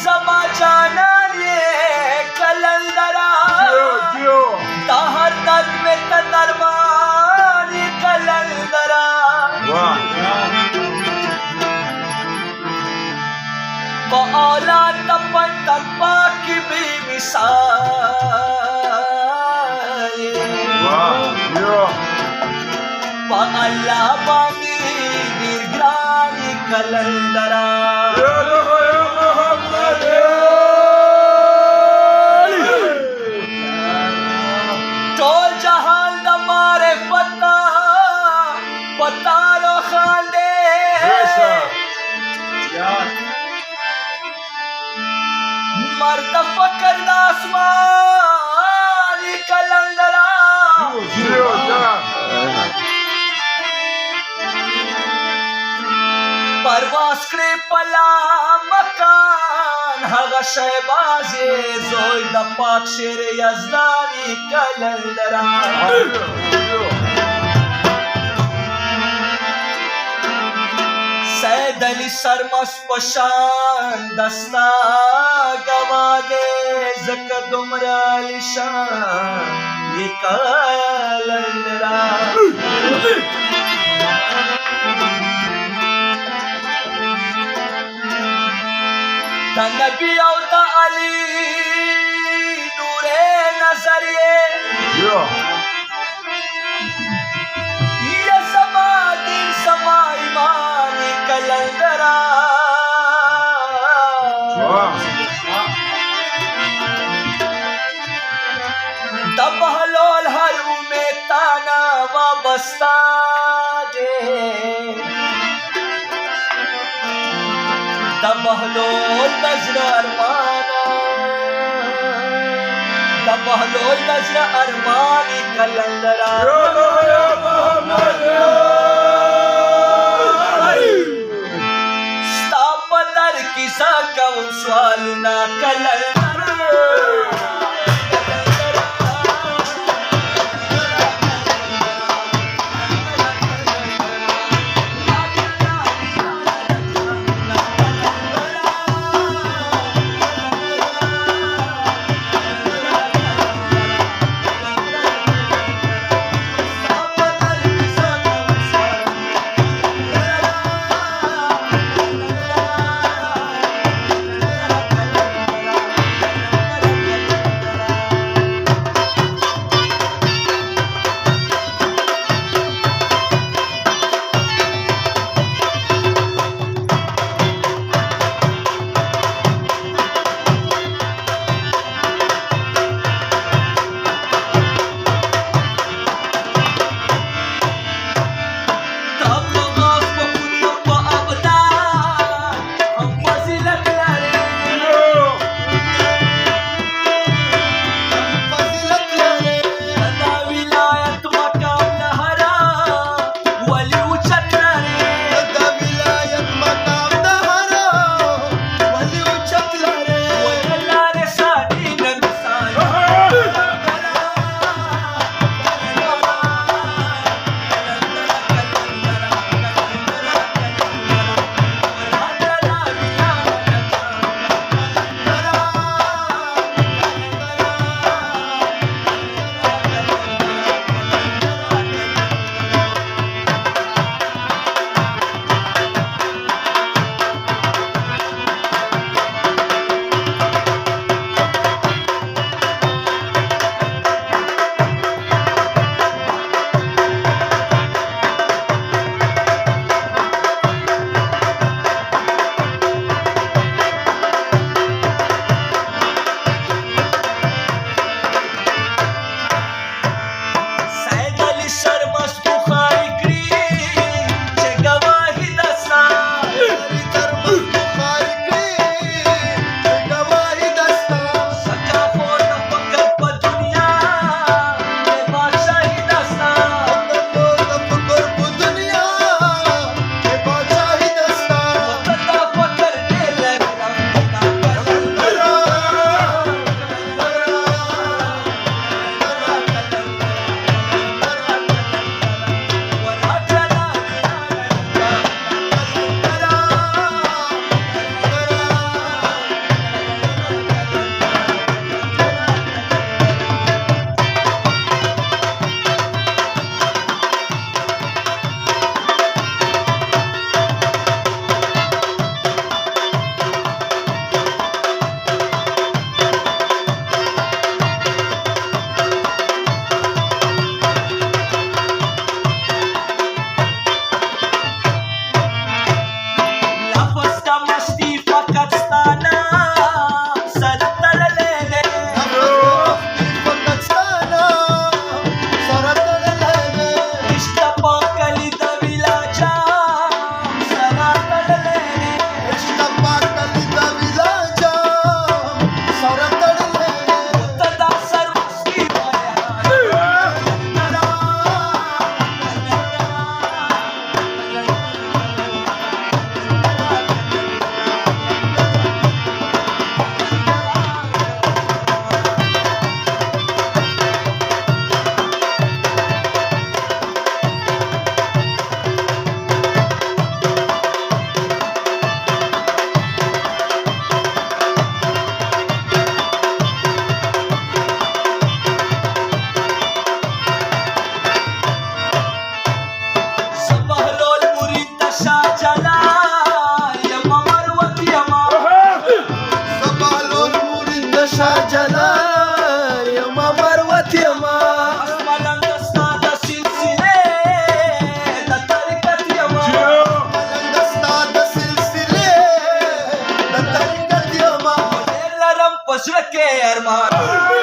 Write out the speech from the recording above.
زما جانان یہ کلندرا دا ہر درد میں تا درمان یہ کلندرا با اولاد تا پنتک پاکی بھی مثال با اللہ بانی دیر گرانی کلندرا ٹول جہان دا مارے پتا رو خاندے مرد فکر دا آسمانی کلندرا پرواز کرے پلا مکان هغه شهباز زوی د پاک شیر یزدانی کلندرا سید علی سرمس پشان دستا گوا دے زکر دمرا لشان یہ کلندرا دا نبی او دا علی نور نظریے یہ سما دین سما ایمانی کلندرا دا بہلول ہر میں تانا وابستہ دے دا بہلول نظر ارمانا دا بہلول نظر ارمانی کلندرا ستا پدر کسا کون سوالنا کلندرا ما